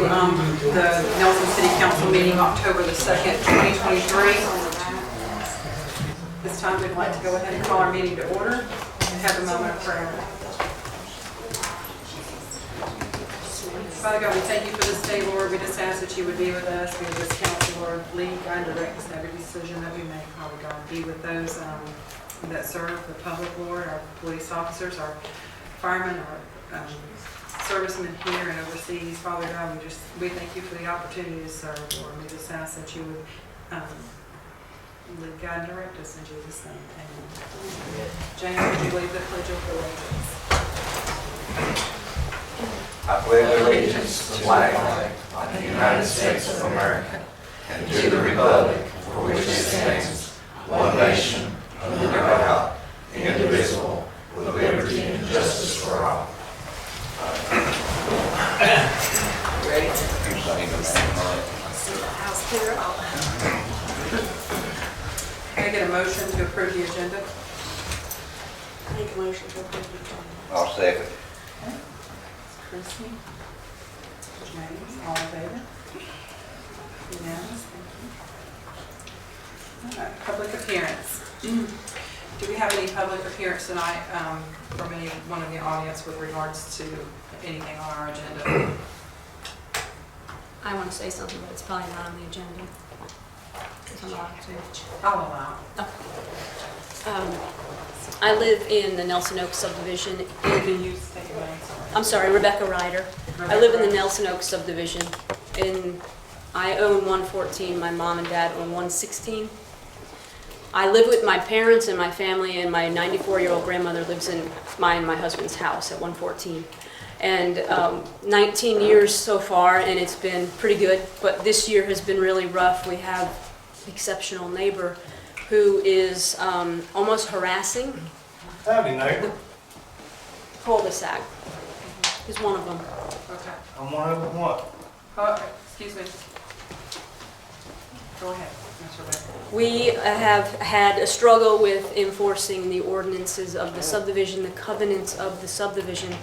the Nelson City Council meeting October the 2nd, 2023. This time we'd like to go ahead and call our meeting to order and have a moment of prayer. Father God, we thank you for this day, Lord. We just ask that you would be with us, be with this council, Lord. Lead, guide, and direct us in every decision that we make, Father God. Be with those that serve the public, Lord, our police officers, our firemen, our servicemen here and overseas. Father God, we thank you for the opportunity to serve, Lord. We just ask that you would lead, guide, and direct us in Jesus' name. Amen. James, would you lead the Pledge of Allegiance? I pledge allegiance to the flag of the United States of America and to the republic for which it stands, one nation, under God, indivisible, with liberty and justice for all. Ready? Can I get a motion to approve the agenda? I make a motion to approve the agenda. I'll second. Christie? James, all in favor? Unanimous, thank you. All right, public appearance. Do we have any public appearance tonight from anyone in the audience with regards to anything on our agenda? I want to say something, but it's probably not on the agenda. If I'm allowed to. I'll allow. I live in the Nelson Oaks subdivision. Can you state your name? I'm sorry, Rebecca Ryder. I live in the Nelson Oaks subdivision. I own 114. My mom and dad own 116. I live with my parents and my family, and my 94-year-old grandmother lives in my husband's house at 114. And 19 years so far, and it's been pretty good, but this year has been really rough. We have an exceptional neighbor who is almost harassing Howdy, neighbor. cul-de-sac. He's one of them. Okay. I'm one of them what? Excuse me. Go ahead, Ms. Rebecca. We have had a struggle with enforcing the ordinances of the subdivision, the covenants of the subdivision.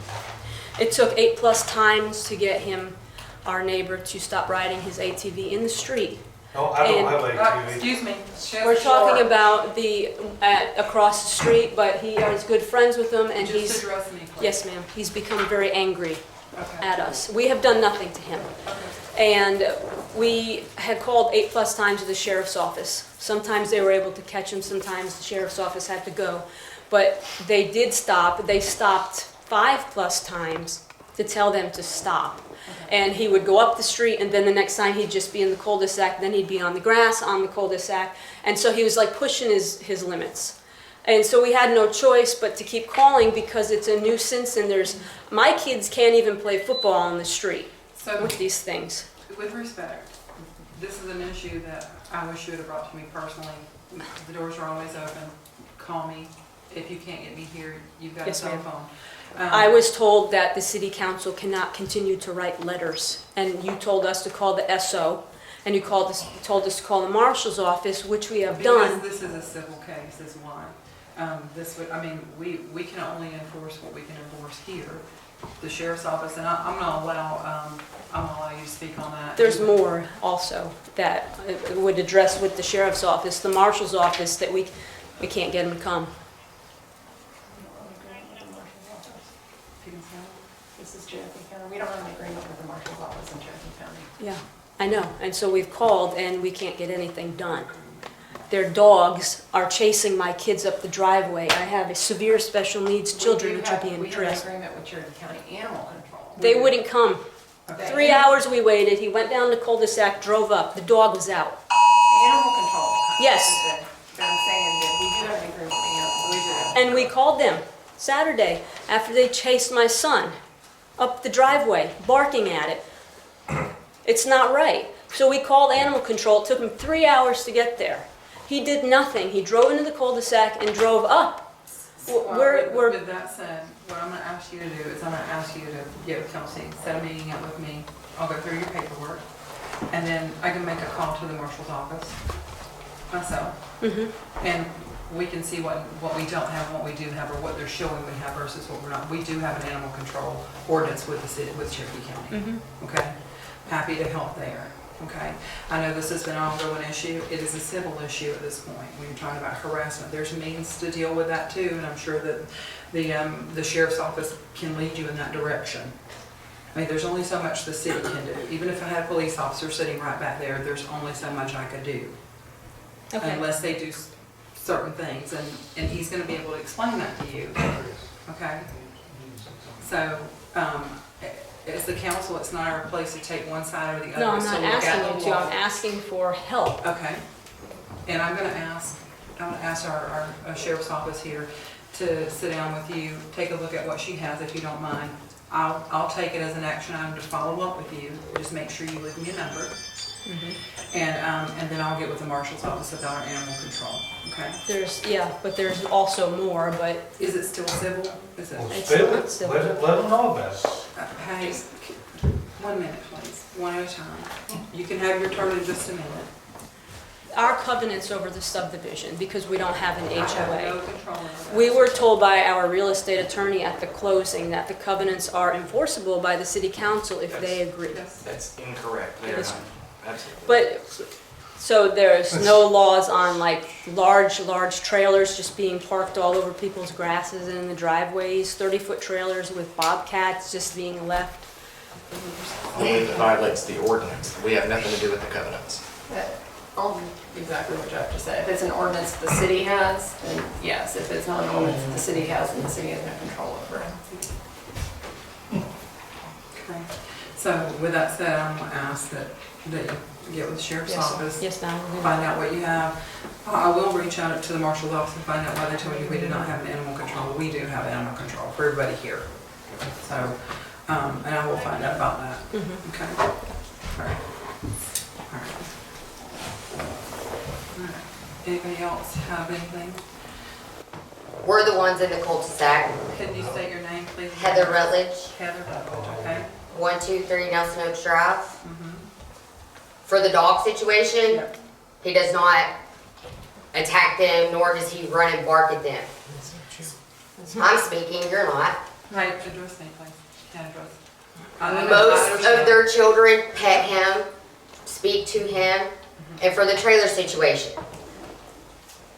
It took 8+ times to get him, our neighbor, to stop riding his ATV in the street. No, I don't have ATV. Excuse me. We're talking about the across the street, but he is good friends with them, and Just address me, please. yes, ma'am. He's become very angry Okay. at us. We have done nothing to him. Okay. And we had called 8+ times to the sheriff's office. Sometimes they were able to catch him, sometimes the sheriff's office had to go. But they did stop. They stopped 5+ times to tell them to stop. Okay. And he would go up the street, and then the next time he'd just be in the cul-de-sac, then he'd be on the grass on the cul-de-sac. And so he was like pushing his limits. And so we had no choice but to keep calling because it's a nuisance, and my kids can't even play football on the street with these things. With respect, this is an issue that I wish you would have brought to me personally. The doors are always open. Call me. If you can't get me here, you've got Yes, a cell ma'am. phone. I was told that the city council cannot continue to write letters, and you told us to call the SO, and you told us to call the marshal's office, which we have done. Because this is a civil case, is why. We can only enforce what we can enforce here. The sheriff's office, and I'm gonna allow you to speak on that. There's more also that would address with the sheriff's office, the marshal's office, that we can't get them to come. This is Cherokee County. We don't have an agreement with the marshal's office in Cherokee County. Yeah, I know, and so we've called and we can't get anything done. Their dogs are chasing my kids up the driveway. I have severe special needs children which are being addressed. We have an agreement with Cherokee County Animal Control. They wouldn't come. Okay. 3 hours we waited. He went down the cul-de-sac, drove up. The dog was out. Animal Control. Yes. But I'm saying that we do have an agreement with animals. We do. And we called them Saturday after they chased my son up the driveway, barking at it. It's not right. So we called Animal Control. It took him 3 hours to get there. He did nothing. He drove into the cul-de-sac and drove up. With that said, what I'm going to ask you to do is I'm going to ask you to get with Kelsey, set a meeting up with me. I'll go through your paperwork, and then I can make a call to the marshal's office myself. And we can see what we don't have, what we do have, or what they're showing we have versus what we're not. We do have an animal control ordinance with the city, with Cherokee County. Okay. happy to help there, okay? I know this has been an ongoing issue. It is a civil issue at this point. When you're talking about harassment, there's means to deal with that too, and I'm sure that the sheriff's office can lead you in that direction. I mean, there's only so much the city can do. Even if I had a police officer sitting right back there, there's only so much I could do. Okay. Unless they do certain things, and he's gonna be able to explain that to you, okay? So, as the council, it's not our place to take one side or the other. No, I'm So not look at asking the you to, law. I'm asking for help. Okay, and I'm gonna ask our sheriff's office here to sit down with you, take a look at what she has, if you don't mind. I'll take it as an action item to follow up with you, just make sure you leave me a number. And then I'll get with the marshal's office about our animal control, okay? But there's also more, but Is it still civil? Is it? Well, It's spill not it, civil. let them know about it. Hey, 1 minute, please, one at a time. You can have your turn in just a minute. our covenants over the subdivision, because we don't have an I have no HOA. control over that. We were told by our real estate attorney at the closing that the covenants are enforceable by the city council if they agree. Yes. That's incorrect. They are Yes. not. Absolutely. But, so there's no laws on like large trailers just being parked all over people's grasses and in the driveways, 30-foot trailers with bobcats just being left? Only if it violates the ordinance. We have nothing to do with the covenants. Exactly what Jeff just said. If it's an ordinance the city has, then yes. If it's not an ordinance the city has, then the city has no control over it. Okay. So with that said, I'm gonna ask that you get with the sheriff's Yes, office, yes, ma'am. we'll do find that. out what you have. I will reach out to the marshal's office and find out why they told you we did not have an animal control. We do have animal control for everybody here. So, and I will find out about that. Mhm. Okay? All right. All right. All right. Anybody else have anything? We're the ones in the cul-de-sac. Can you state your name, please? Heather Rutledge, Heather Rutledge, okay? 123 Nelson Oaks Drive. Mhm. For the dog situation, Yep. he does not attack them, nor does he run and bark at them. I'm speaking, you're not. Right, address me, please. Yeah, address. I know, I Most understand. of their children pet him, speak to him, and for the trailer situation.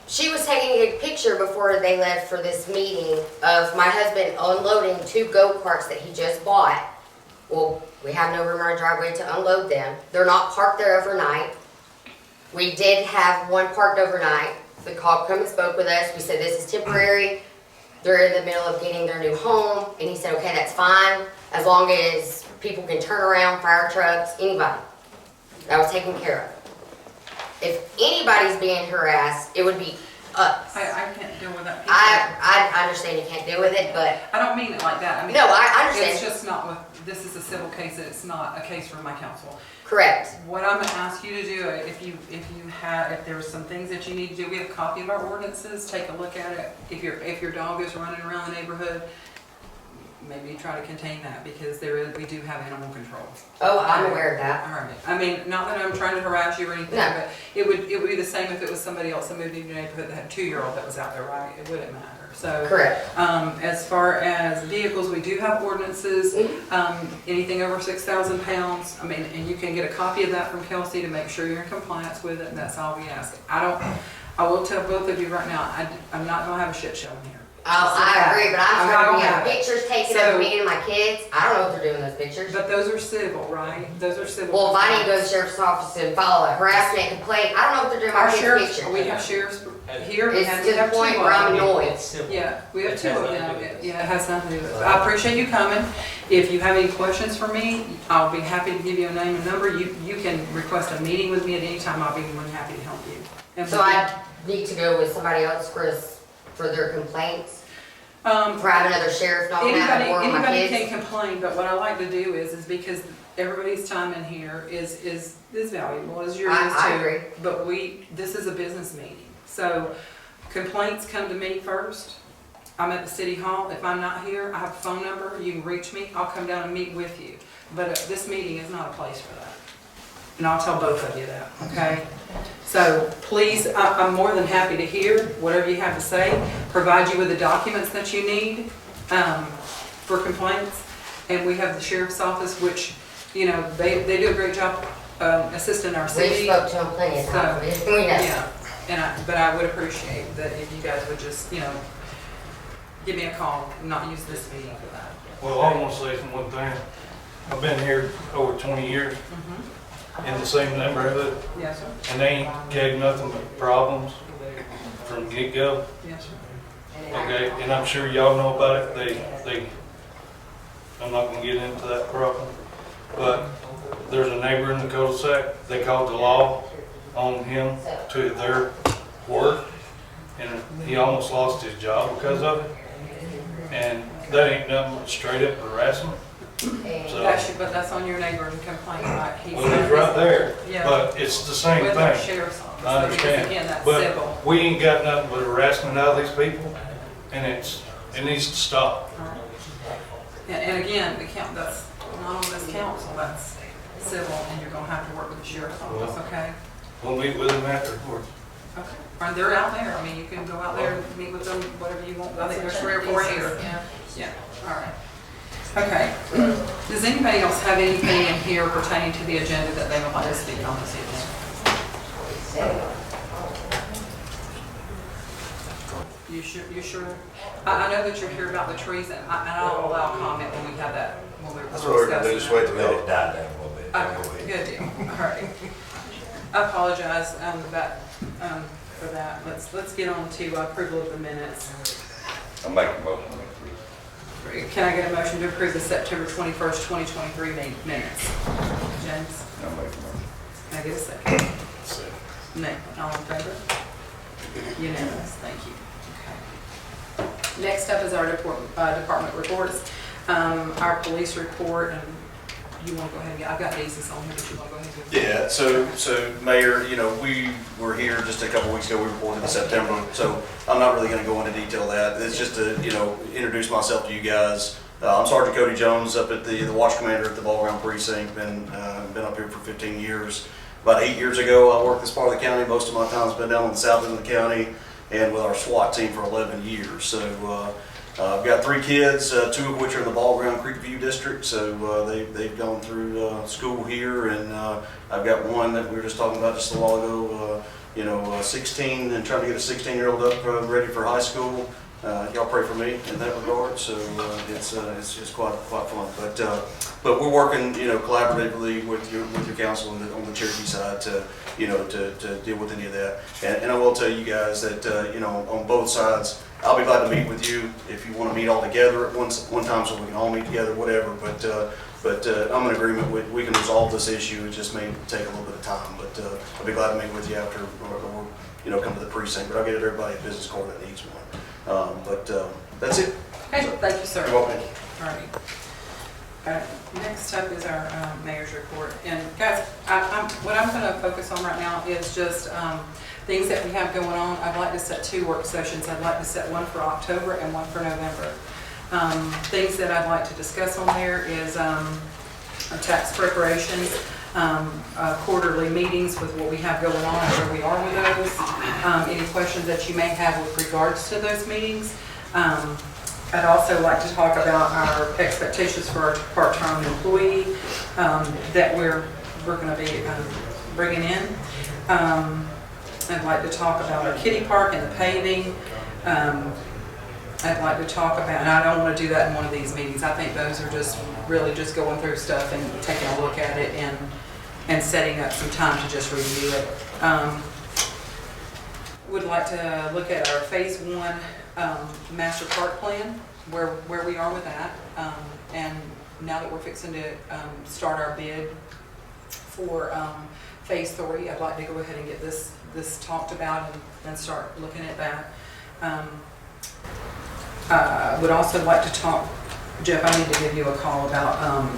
She was taking a picture before they left for this meeting of my husband unloading 2 go-karts that he just bought. Well, we have no room in our driveway to unload them. They're not parked there overnight. We did have one parked overnight. The cop come and spoke with us. We said, this is temporary. They're in the middle of getting their new home. And he said, okay, that's fine, as long as people can turn around, fire trucks, anybody. That was taken care of. If anybody's being harassed, it would be us. I can't deal with that. I understand you can't deal with it, but I don't mean it like that. I mean, no, I it's understand. just not with, this is a civil case, it's not a case for my council. Correct. What I'm gonna ask you to do, if there's some things that you need to do, we have a copy of our ordinances, take a look at it. If your dog is running around the neighborhood, maybe try to contain that, because we do have animal control. Oh, I'm aware of that. All right. I mean, not that I'm trying to harass you or anything, No. but it would be the same if it was somebody else that moved in your neighborhood that had a 2-year-old that was out there, right? It wouldn't matter. So, Correct. as far as vehicles, we do have ordinances. Mm-hmm. Anything over 6,000 pounds. I mean, and you can get a copy of that from Kelsey to make sure you're in compliance with it, and that's all we ask. I will tell both of you right now, I'm not gonna have a shit show in here. Oh, I agree, but I'm I'm not trying to gonna have have it. pictures taken So- of me and my kids. I don't know what they're doing in those pictures. But those are civil, right? Those are civil. Well, if I need to go to the sheriff's office and file a harassment complaint, I don't know what they're doing with my Our kids' sheriffs, pictures. we have sheriffs here. We It's have to the two point of where I'm them. annoyed. Yeah, we have It 2 has of nothing to them. do with Yeah, it has nothing to do with it. I appreciate you coming. If you have any questions for me, I'll be happy to give you a name and number. You can request a meeting with me at any time. I'll be more than happy to help you. And So I need to go with somebody else for their complaints? For having another sheriff not having more of my Anybody kids? can complain, but what I like to do is because everybody's time in here is valuable, as yours is too. I agree. But this is a business meeting, so complaints come to me first. I'm at the city hall. If I'm not here, I have a phone number. You can reach me. I'll come down and meet with you. But this meeting is not a place for that. And I'll tell both of you that, okay? So please, I'm more than happy to hear whatever you have to say, provide you with the documents that you need for complaints. And we have the sheriff's office, which, you know, they do a great job assisting our We city. spoke to them plenty of times, we know. Yeah, but I would appreciate that if you guys would just, you know, give me a call, not use this meeting for that. Well, I want to say one thing. I've been here over 20 years in the same neighborhood, Yes, sir. and they ain't gave nothing but problems from get-go. Yes, sir. Okay, and I'm sure y'all know about it. I'm not gonna get into that problem, but there's a neighbor in the cul-de-sac. They called the law on him to their work, and he almost lost his job because of it. And that ain't nothing but straight up harassment. So, But that's on your neighbor to complain, like he's. well, he's right there, Yeah. but it's the same With our thing. sheriff's office. I Because again, understand, that's but civil. we ain't got nothing but harassment out of these people, and it needs to stop. And again, that's not on this council, that's civil, and you're gonna have to work with the sheriff's office, okay? We'll meet with them afterwards. Okay. Or they're out there, I mean, you can go out there and meet with them, whatever you want, I think there's 3 or 4 here. Yeah. Yeah, all right. Okay. Does anybody else have anything in here pertaining to the agenda that they would like to speak on this evening? You sure? I know that you're here about the trees, and I'll allow comment when we have that, when we're That's what we're gonna do, just wait till Let we it die down a little bit. Okay, good deal, all right. I apologize for that. Let's get on to approval of the minutes. I'll make a motion. Can I get a motion to approve the September 21st, 2023 minutes? James, I'll make a motion. can I get a second? Nick, all in favor? Unanimous, thank you. Okay. Next up is our department reports. Our police report, and you want to go ahead and get, I've got Dissis on here, but you want to go ahead and get. Yeah, so Mayor, you know, we were here just a couple weeks ago, we reported in September, so I'm not really gonna go into detail of that. It's just to, you know, introduce myself to you guys. I'm Sergeant Cody Jones, up at the watch commander at the Ball Ground Precinct, been up here for 15 years. About 8 years ago, I worked this part of the county, most of my time's been down in the south end of the county, and with our SWAT team for 11 years. So I've got 3 kids, 2 of which are in the Ball Ground Creekview district, so they've gone through school here, and I've got one that we were just talking about just a while ago, 16, and trying to get a 16-year-old up ready for high school. Y'all pray for me in that regard, so it's just quite fun. But we're working, collaboratively with your council on the Cherokee side to deal with any of that. And I will tell you guys that on both sides, I'll be glad to meet with you if you want to meet all together at one time, so we can all meet together, whatever. But I'm in agreement with, we can resolve this issue. It just may take a little bit of time, but I'll be glad to meet with you after or come to the precinct. But I'll get everybody a business card that needs one. That's it. Okay, thank you, sir. You're welcome. All right. Next up is our mayor's report. And guys, what I'm going to focus on right now is just things that we have going on. I'd like to set 2 work sessions. I'd like to set one for October and one for November. Things that I'd like to discuss on there is our tax preparations, quarterly meetings with what we have going on and where we are with those. Any questions that you may have with regards to those meetings. I'd also like to talk about our expectations for our part-time employee that we're going to be bringing in. I'd like to talk about our Kiddy Park and the paving. I'd like to talk about, and I don't want to do that in one of these meetings. I think those are just really just going through stuff and taking a look at it and setting up some time to just review it. Would like to look at our phase 1 master park plan, where we are with that. And now that we're fixing to start our bid for phase 3, I'd like to go ahead and get this talked about and start looking at that. Would also like to talk, Jeff, I need to give you a call about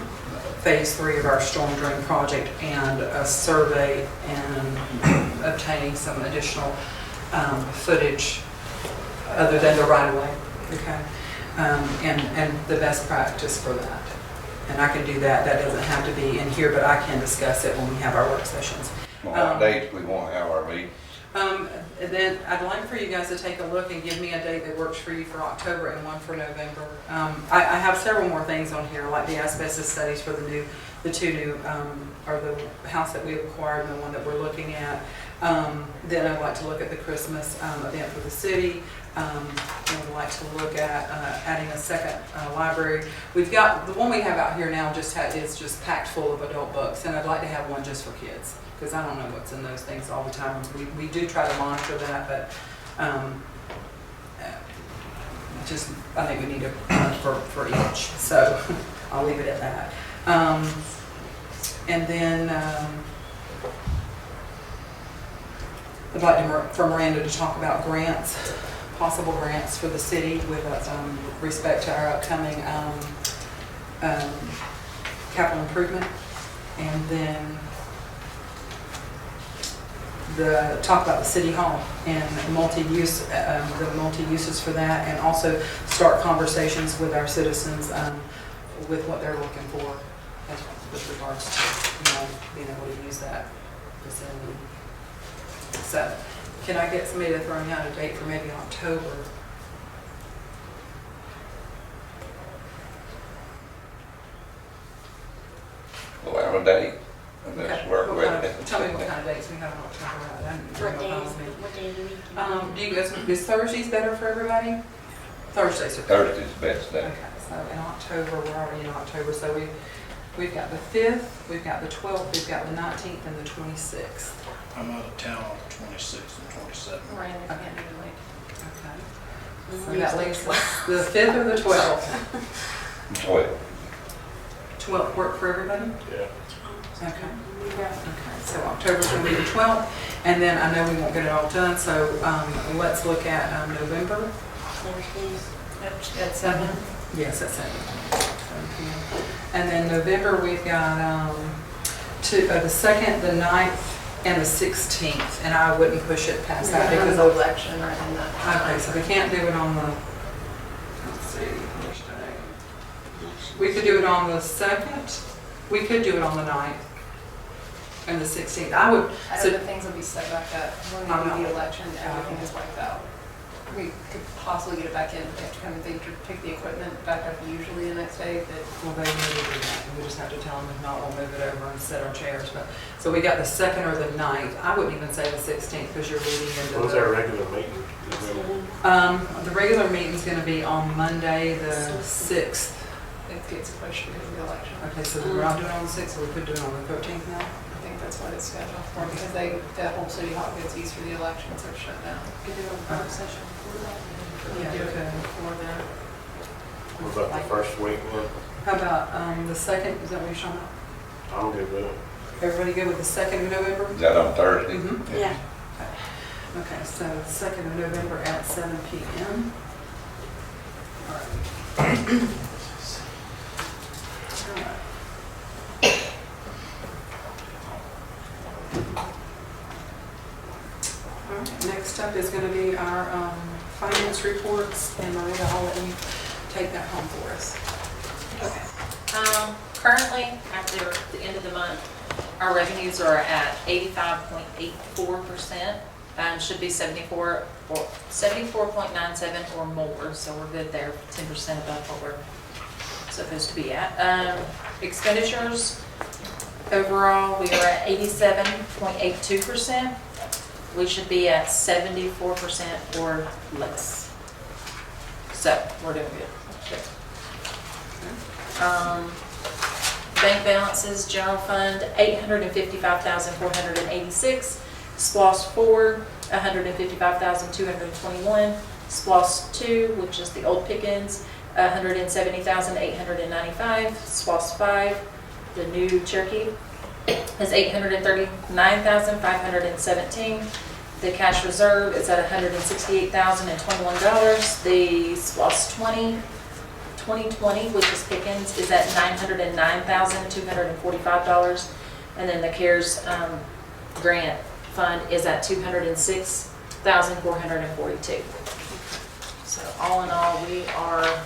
phase 3 of our storm drain project and a survey and obtaining some additional footage other than the right of way, okay? And the best practice for that. And I can do that. That doesn't have to be in here, but I can discuss it when we have our work sessions. What dates we want to have our meeting? And then I'd like for you guys to take a look and give me a date that works for you for October and one for November. I have several more things on here, like the asbestos studies for the new the two new, or the house that we acquired and the one that we're looking at. Then I'd like to look at the Christmas event for the city. And I'd like to look at adding a second library. We've got, the one we have out here now is just packed full of adult books, and I'd like to have one just for kids, because I don't know what's in those things all the time. We do try to monitor that, but just, I think we need one for each, so I'll leave it at that. And then I'd like for Miranda to talk about grants, possible grants for the city with respect to our upcoming capital improvement. And then talk about the city hall and multi-use, the multi-uses for that, and also start conversations with our citizens with what they're looking for with regards to, being able to use that facility. So, can I get somebody to throw me out a date for maybe October? We'll have a date, and let's work What with kind it. of- Tell me what kind of dates we have in October. I didn't bring What my days, phone with me. what day do we? Do you guys, is Thursdays better for everybody? Thursdays are better. Thursday's the best day. Okay, so in October, we're already in October, so we've got the 5th, we've got the 12th, we've got the 19th, and the 26th. I'm out of town on the 26th and 27th. Miranda can't do it. Okay. So that leaves the 5th or the 12th? 12. 12th work for everybody? Yeah. Okay. Okay, so October's gonna be the 12th, and then I know we won't get it all done, so let's look at November. Thursdays. At 7. Yes, that's 7 p.m. And then November, we've got the 2nd, the 9th, and the 16th, and I wouldn't push it past that Because because of of, election right in that. okay, so we can't do it on the, let's see, which day? We could do it on the 2nd, we could do it on the 9th, and the 16th. I would, I so know that things will be set back up when I we do know. the election, everything is wiped out. We could possibly get it back in, we have to come and pick the equipment back up usually the next day, but well, they need to do that, we just have to tell them if not, we'll move it over and set our chairs, but, so we got the 2nd or the 9th. I wouldn't even say the 16th, because you're leading into When's the. our regular meeting? The regular meeting's gonna be on Monday, the 6th. it gets pushed because of the election. Okay, so we're not doing it on the 6th, so we could do it on the 13th now? I think that's what it's scheduled for, because the whole city hall gets used for the elections are shut down. Could do a work session before that. Yeah, Do it okay. before that. What about the first week one? How about, the 2nd, is that what you're talking about? I'm good with it. Everybody good with the 2nd of November? Is that on Thursday? Mm-hmm. Yeah. Okay, so the 2nd of November at 7 p.m. All right. All right, next up is going to be our finance reports, and Miranda, I'll let you take that home for us. Okay. Currently, after the end of the month, our revenues are at 85.84%. Should be 74.97 or more, so we're good there, 10% above what we're supposed to be at. Expenditures, overall, we are at 87.82%. We should be at 74% or less. So, we're doing good. Bank balances, general fund, $855,486. SPOS 4, $155,221. SPOS 2, which is the old pickings, $170,895. SPOS 5, the new Cherokee, is $839,517. The cash reserve is at $168,021. The SPOS 2020, which is Pickens, is at $909,245. And then the CARES grant fund is at $206,442. So all in all, we are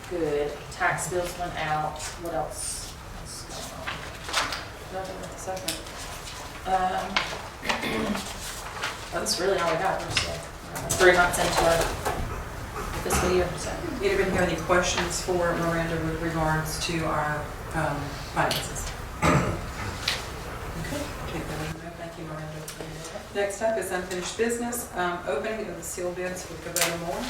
good. Tax bills went out. What else? What's going on? Nothing with the second. That's really all we got. We're still 3 months into our fiscal year, so. Anybody have any questions for Miranda with regards to our finances? you, Miranda. Next up is unfinished business, opening of the sealed bids for Kubota Mower.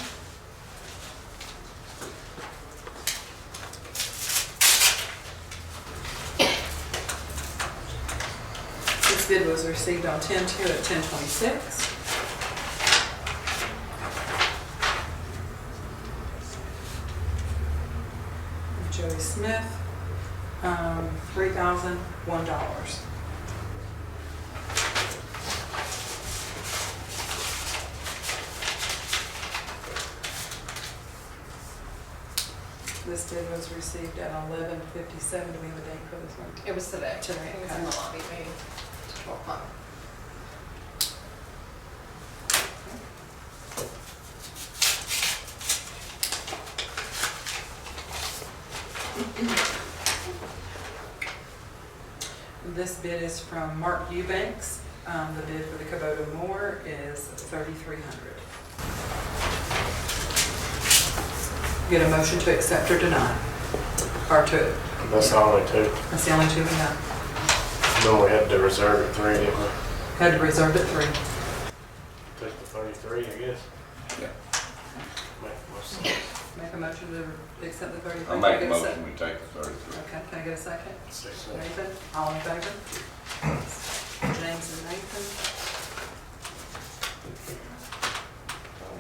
This bid was received on 10/2 at 10:26. Joey Smith, $3,001. This bid was received at 11:57. Do we have a date for this one? It was today. Today, It was in the lobby, maybe 12 o'clock. This bid is from Mark Eubanks. The bid for the Kubota Mower is $3,300. Get a motion to accept or deny? Or to, That's the only two. that's the only two we have. Then we had to reserve at 3, didn't we? Had to reserve at 3. Take the 33, I guess. Yeah. Make most sense. Make a motion to accept the 33. I'll make a Can I get motion, second? we take the 33. Okay, can I get a second? Second. Nathan, all in favor? James and Nathan.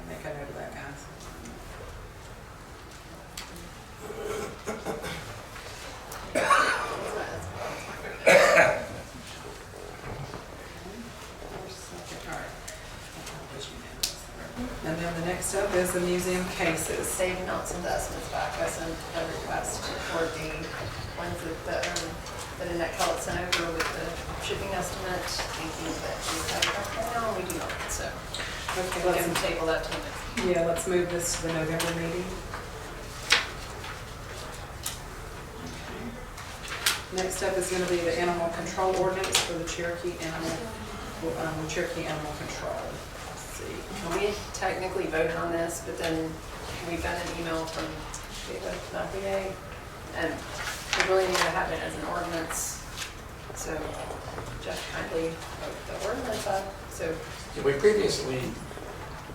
Make a note of that, guys. And then the next up is the museum cases. Save notes and estimates back. I sent a request for the ones that Annette Kellett sent over with the shipping estimate, thinking that we have it right now, we do not, so. Okay, Let's and- table that till next. Yeah, let's move this to the November meeting. Next up is going to be the animal control ordinance for the Cherokee animal control. Let's see. We technically voted on this, but then we got an email from David Lafayette, and we really need to have it as an ordinance. So Jeff kindly wrote the ordinance up, so. We previously,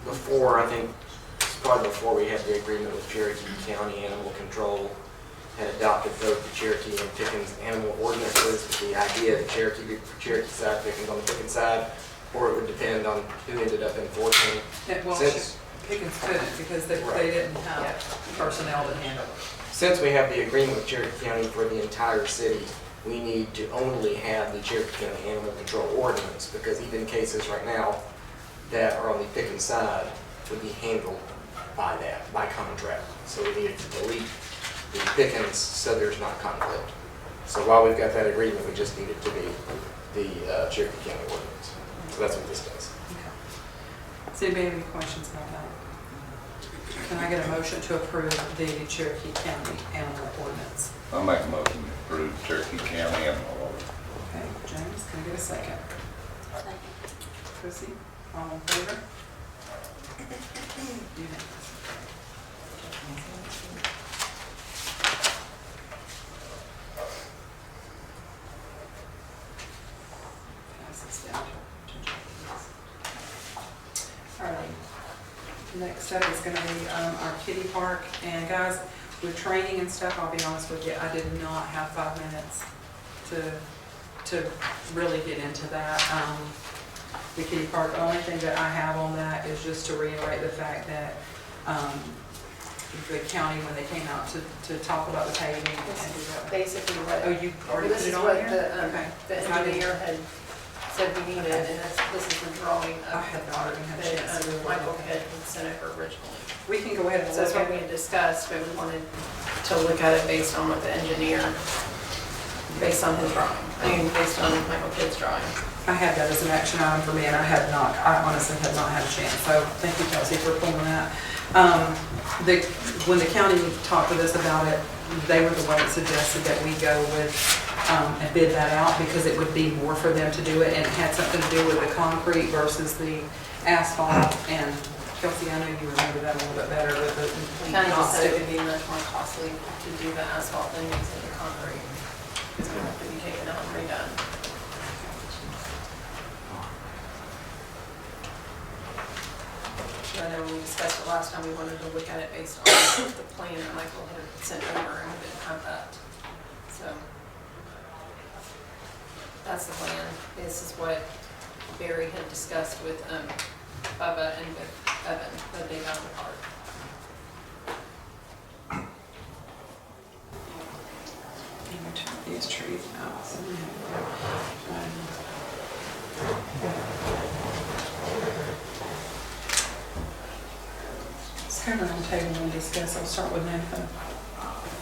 before, I think, probably before we had the agreement with Cherokee County Animal Control, had adopted both the Cherokee and Pickens animal ordinances with the idea that Cherokee side, Pickens on the Pickens side, or it would depend on who ended up enforcing. Well, Since- Pickens couldn't because they didn't have personnel to handle it. Since we have the agreement with Cherokee County for the entire city, we need to only have the Cherokee County Animal Control Ordinance, because even cases right now that are on the Pickens side would be handled by that, by contract. So we needed to delete the Pickens so there's not conflict. So while we've got that agreement, we just need it to be the Cherokee County Ordinance. So that's what this does. Okay. Does anybody have any questions about that? Can I get a motion to approve the Cherokee County animal ordinance? I'll make a motion to approve Cherokee County animal order. Okay, James, can I get a second? Chrissy, all in favor? Unanimous. Pass this down to James. All right. Next up is gonna be our Kiddy Park, and guys, with training and stuff, I'll be honest with you, I did not have 5 minutes to really get into that. The Kiddy Park, the only thing that I have on that is just to reiterate the fact that the county, when they came out to talk about the paving and do that. Basically what. Oh, you already This put is it on what here? the, Okay. the engineer had said we needed, and this is the drawing I of had the not park even had a chance that to read it. Michael had sent over originally. We can go ahead and So that's look what we at had discussed, but we wanted to look at it based on what the engineer, based on his drawing, based on Michael Kidd's drawing. I had that as an action item for me, and I honestly had not had a chance, so thank you, Kelsey, for pulling that. When the county talked with us about it, they were the ones that suggested that we go with, and bid that out, because it would be more for them to do it, and it had something to do with the concrete versus the asphalt, and Kelsey, I know you remember that a little bit better with the County not just said it sticking. would be much more costly to do the asphalt than using the concrete. It's going to have to be taken out and redone. I know when we discussed it last time, we wanted to look at it based on the plan that Michael had sent over, and we didn't have that. So that's the plan. This is what Barry had discussed with Bubba and with Evan, the day down the park. These trees out. So we have, Let's have it on the table and discuss. I'll start with Nathan.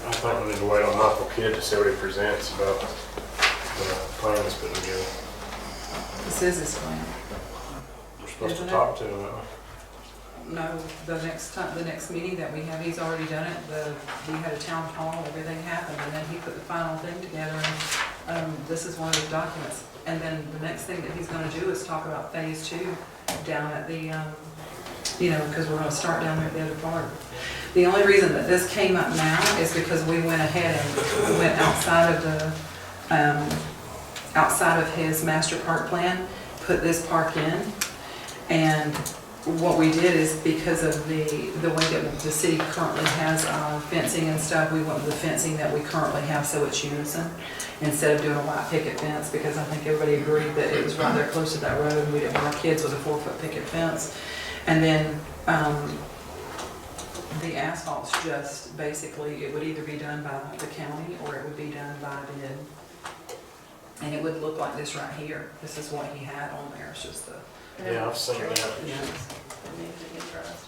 I think we need to wait on Michael Kidd to see what he presents about the plan he's putting together. This is his plan. We're supposed Isn't to it? talk to him, aren't we? No, the next meeting that we have, he's already done it. We had a town hall, everything happened, and then he put the final thing together, and this is one of the documents. And then the next thing that he's gonna do is talk about phase 2 down at the, because we're gonna start down there at the other part. The only reason that this came up now is because we went ahead and went outside of his master park plan, put this park in, and what we did is because of the way that the city currently has fencing and stuff, we went with the fencing that we currently have so it's unison instead of doing a white picket fence, because I think everybody agreed that it was right there close to that road and we didn't want our kids with a 4-foot picket fence. And then the asphalt's just basically, it would either be done by the county or it would be done by bid. And it would look like this right here. This is what he had on there, it's just the. Yeah, I've seen that. Yeah. It needed to be addressed.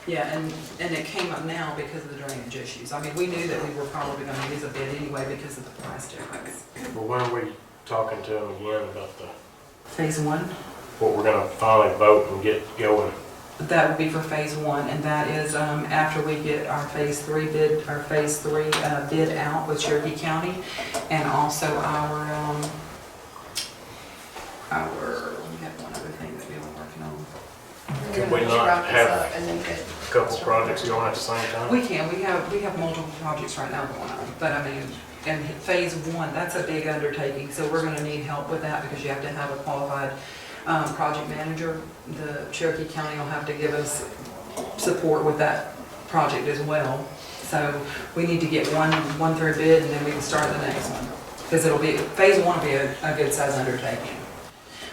Yeah, and it came up now because of the drainage issues. I mean, we knew that we were probably gonna use a bid anyway because of the price difference. But when are we talking to him again about Phase 1, what we're gonna finally vote and get going? that would be for phase 1, and that is after we get our phase 3 bid out with Cherokee County, and also we have one other thing that we were working on. Can we not Wrap this have up and then get. a couple projects going at the same time? We can, we have multiple projects right now going on, but I mean, and phase 1, that's a big undertaking, so we're gonna need help with that because you have to have a qualified project manager. The Cherokee County will have to give us support with that project as well. So we need to get one through bid and then we can start the next one. Because phase 1 will be a good size undertaking.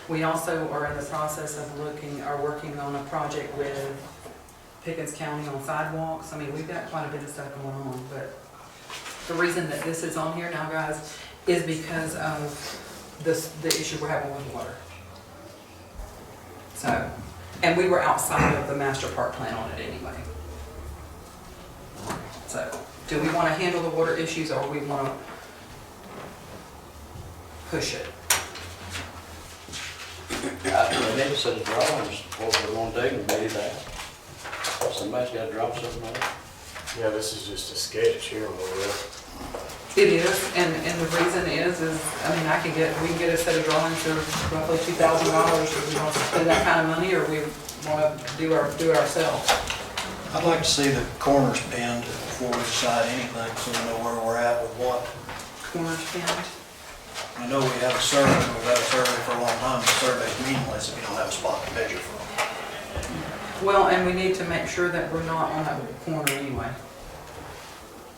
We also are in the process of working on a project with Pickens County on sidewalks. I mean, we've got quite a bit of stuff going on, but the reason that this is on here now, guys, is because of the issue we're having with water. So, and we were outside of the master park plan on it anyway. So, do we want to handle the water issues or we want to push it? I need to set the drawings, what we're gonna do, and maybe that. Somebody's gotta draw something on it. Yeah, this is just a sketch here, more or less. It is, and the reason is, I mean, we can get a set of drawings for roughly $2,000 if we want to spend that kind of money, or we want to do it ourselves. I'd like to see the corners pinned before we decide anything, so we know where we're at with what. Corners pinned. I know we have a survey, we've had a survey for a long time, the survey's meaningless if you don't have a spot to measure from. Well, and we need to make sure that we're not on that corner anyway.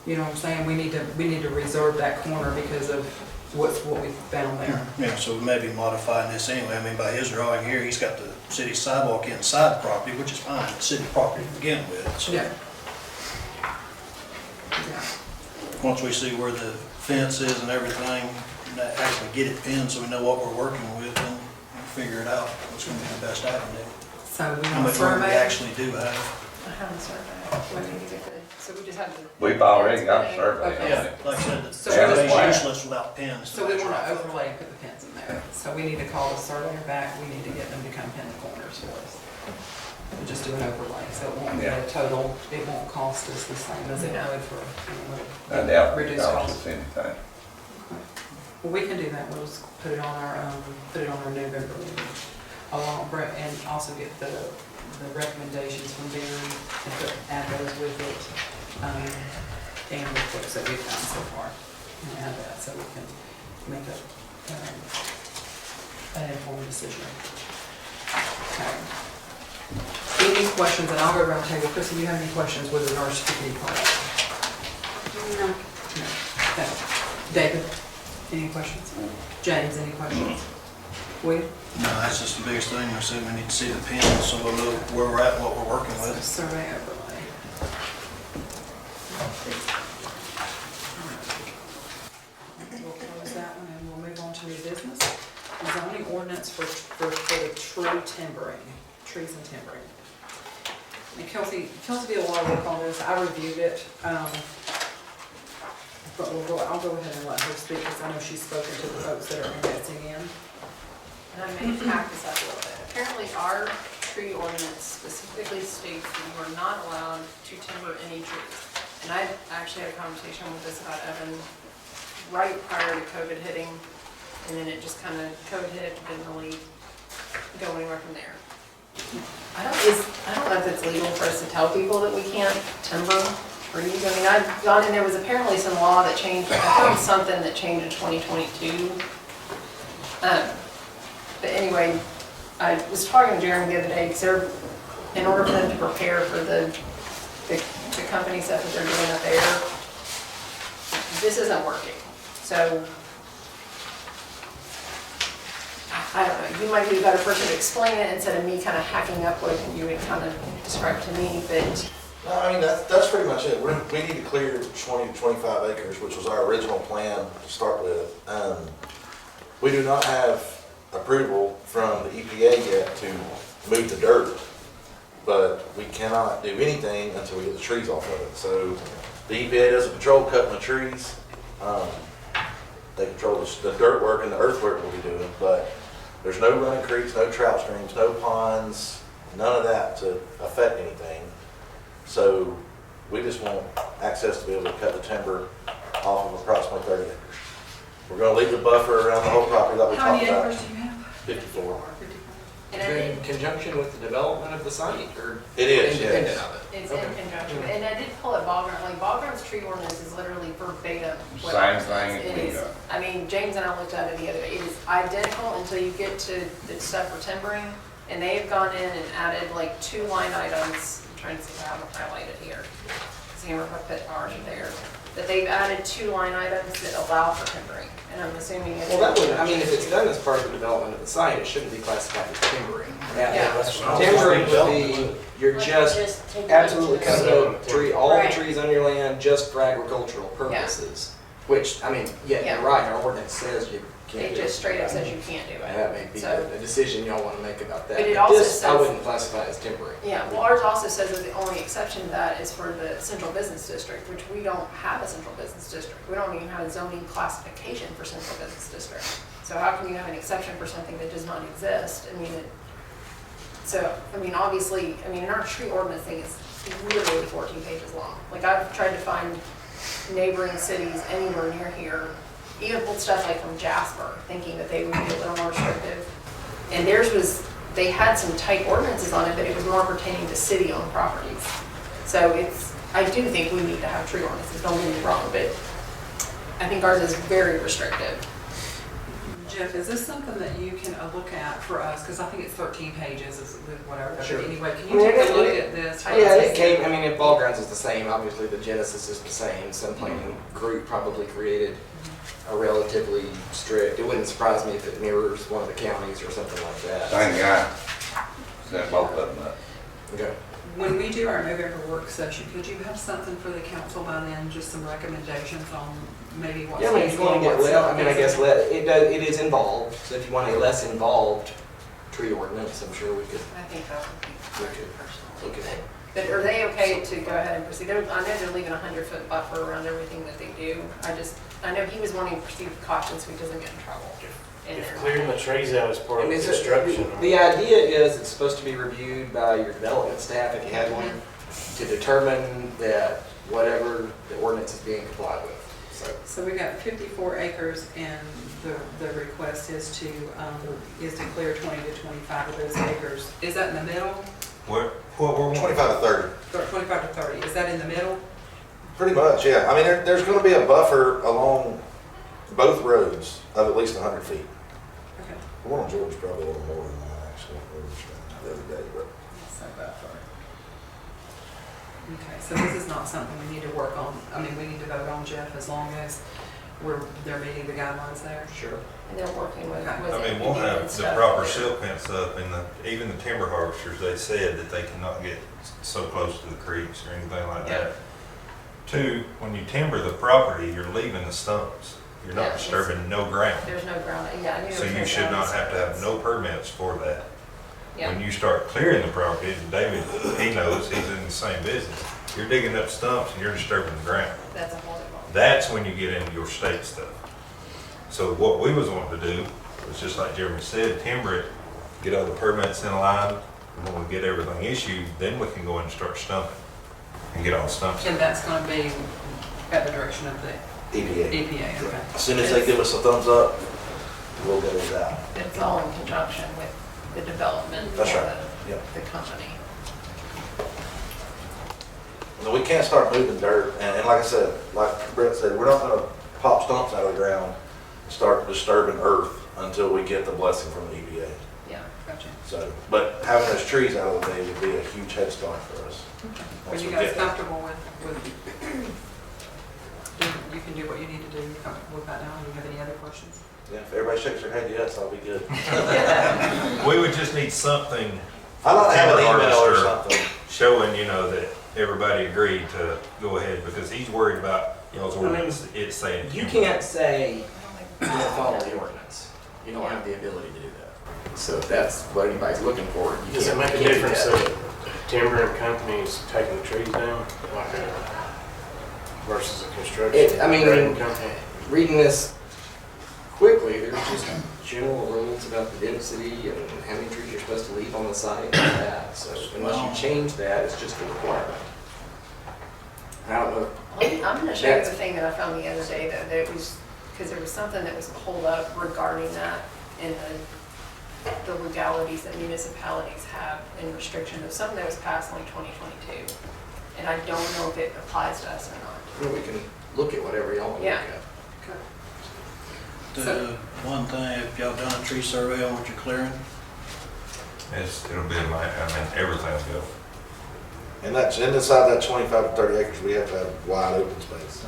You know what I'm saying? We need to reserve that corner because of what we found there. Yeah, so we may be modifying this anyway. I mean, by his drawing here, he's got the city sidewalk inside the property, which is fine, it's city property to begin with. So Yeah. Yeah. once we see where the fence is and everything, and actually get it pinned so we know what we're working with, then we'll figure it out, what's gonna be the best avenue. So we How want much room we survey. actually do have. I have a survey. When we get the, so we just have to. We've already got a survey Okay. on it. Like I said, the So survey's we're- useless without pins. So we want to overlay and put the pins in there. So we need to call the surveyor back. We need to get them to come pin the corners for us. We'll just do an overlay, so it won't be a total, it won't cost us the same as it would for, I doubt it reduce costs cost. us anything. Well, we can do that. We'll just put it on our November meeting. And also get the recommendations from Barry and add those with it. And the quotes that we've found so far. And add that so we can make an informed decision. Okay. Any questions, and I'll go around the table. Chris, do you have any questions with regards to Kiddy Park? No. No. Okay. David, any questions? James, any questions? Will? No, that's just the biggest thing. I said we need to see the pins so we'll know where we're at, what we're working with. Survey overlay. We'll close that one and we'll move on to new business. Zoning ordinance for the tree timbering, trees and timbering. And Kelsey did a lot of work on this. I reviewed it. But I'll go ahead and let her speak because I know she's spoken to the folks that are indexing in. And I may hack this up a little bit. Apparently, our tree ordinance specifically states that you are not allowed to timber any trees. And I actually had a conversation with this about Evan right prior to COVID hitting, and then it just kind of, COVID hit, it didn't really go anywhere from there. I don't know if it's legal for us to tell people that we can't timber trees. I mean, I've gone in, there was apparently some law that changed, I found something that changed in 2022. But anyway, I was talking to Jeremy the other day, because they're, in order for them to prepare for the company stuff that they're doing up there, this isn't working. So, I don't know, you might be a better person to explain it instead of me kind of hacking up what you would kind of describe to me, but. No, I mean, that's pretty much it. We need to clear 20 to 25 acres, which was our original plan to start with. We do not have approval from the EPA yet to move the dirt, but we cannot do anything until we get the trees off of it. So the EPA doesn't patrol cutting the trees. They control the dirt work and the earthwork we'll be doing, but there's no running creeks, no trout streams, no ponds, none of that to affect anything. So we just want access to be able to cut the timber off of approximately 30 acres. We're going to leave the buffer around the whole property that we How talked many about. acres do you have? 54. And I did, In conjunction with the development of the site, or It is, independent yes. of it? it's in conjunction, and I did pull up Bogart, like Boggart's tree ordinance is literally verbatim. what Same ours is. thing as It we is. got. I mean, James and I looked at it the other day, it is identical until you get to the stuff for timbering, and they've gone in and added like 2 line items, I'm trying to see how to highlight it here. See if I put ours there, but they've added 2 line items that allow for timbering, and I'm assuming it's. Well, that would, I mean, if it's done as part of the development of the site, it shouldn't be classified as timbering. Yeah. Timbering would be, you're Like just take it absolutely to cutting the- the tree, all the Right. trees on your land just for agricultural purposes. Which, I mean, yeah, Yeah. you're right, our ordinance says you can't It do it. just straight up says you can't do it. And that may be So- a decision y'all want to make about that. But it also This, I says- wouldn't classify as timbering. Yeah, well, ours also says that the only exception to that is for the central business district, which we don't have a central business district. We don't even have a zoning classification for central business district. So how can you have an exception for something that does not exist? I mean, obviously, in our tree ordinance thing, it's literally 14 pages long. Like, I've tried to find neighboring cities anywhere near here, even with stuff like from Jasper, thinking that they would be a little more restrictive. And theirs was, they had some tight ordinances on it, but it was more pertaining to city-owned properties. So I do think we need to have tree ordinances, don't get me wrong, but I think ours is very restrictive. Jeff, is this something that you can look at for us? Because I think it's 13 pages, is whatever. But Sure. anyway, can you take a look at this? Yeah, it came, if ball grounds is the same, obviously the genesis is the same. Some planning group probably created a relatively strict, it wouldn't surprise me if it mirrors one of the counties or something like that. Same guy. Set both of them up. Okay. When we do our November work session, could you have something for the council by then, just some recommendations on maybe what's Yeah, if you want to get feasible, less, what's not it is involved, so if you want a less involved tree ordinance, I'm sure we could I think that would be Okay. personal. look at it. But are they okay to go ahead and proceed? I know they're leaving a 100-foot buffer around everything that they do. I know he was wanting to proceed with caution so he doesn't get in trouble. in If there. clearing the trees out is part of And the it's construction. the idea is it's supposed to be reviewed by your development staff, if you had one, to determine that whatever the ordinance is being complied with, so. So we got 54 acres and the request is to clear 20 to 25 of those acres. Is that in the middle? What we're 25 to 30. Or 25 to 30, is that in the middle? Pretty much, yeah. I mean, there's going to be a buffer along both roads of at least 100 feet. Okay. The one on George is probably a little more than that, actually, the other day, but. Okay, so this is not something we need to work on, I mean, we need to vote on, Jeff, as long as they're meeting the guidelines there. Sure. And they're working with Okay. with I mean, we'll APD and have the stuff. proper silt fence up, and even the timber harvesters, they said that they cannot get so close to the creeks or anything like that. Two, when you timber the property, you're leaving the stumps. You're Yeah, not disturbing no ground. There's no ground, yeah, I knew. So there you was should no not have to have ground. no permits for that. Yeah. When you start clearing the property, and David, he knows, he's in the same business. You're digging up stumps and you're disturbing the ground. That's a whole different. That's when you get into your state stuff. So what we was wanting to do was just like Jeremy said, timber it, get all the permits in line, and when we get everything issued, then we can go in and start stumping and get all the stumps. And that's gonna be at the direction of the EPA. EPA, okay. As soon as they give us a thumbs up, we'll go with that. It's all in conjunction with the development. That's for right. the- Yep. The company. No, we can't start moving dirt, and like I said, like Brett said, we're not gonna pop stumps out of the ground and start disturbing earth until we get the blessing from the EPA. Yeah. Gotcha. So, but having those trees out of the way would be a huge head start for us. Are Once you we guys get that. comfortable with, you can do what you need to do, you comfortable with that now? Do you have any other questions? Yeah, if everybody shakes their head yes, I'll be good. We would just need something I'd like to have an Timber email or harvester. something. showing, that everybody agreed to go ahead, because he's worried about, y'all's ordinance, it's saying. You can't say you don't follow the ordinance. You don't have the ability to do that. So if that's what anybody's looking for, you Does it can't make a do difference that. that timbering companies taking the trees down, like versus a construction grading company? Reading this quickly, there's just general rules about the density and how many trees you're supposed to leave on the site and all that. So unless you change that, it's just a requirement. I don't know. I'm gonna show you the thing that I found the other day, though, that it was, because there was something that was pulled up regarding that in the legalities that municipalities have in restriction of something that was passed in like 2022. And I don't know if it applies to us or not. Well, we can look at whatever y'all want to look Yeah. at. The one thing, have y'all done a tree survey on what you're clearing? It'll be everything will go. And that's, inside that 25 to 30 acres, we have to have wide open space.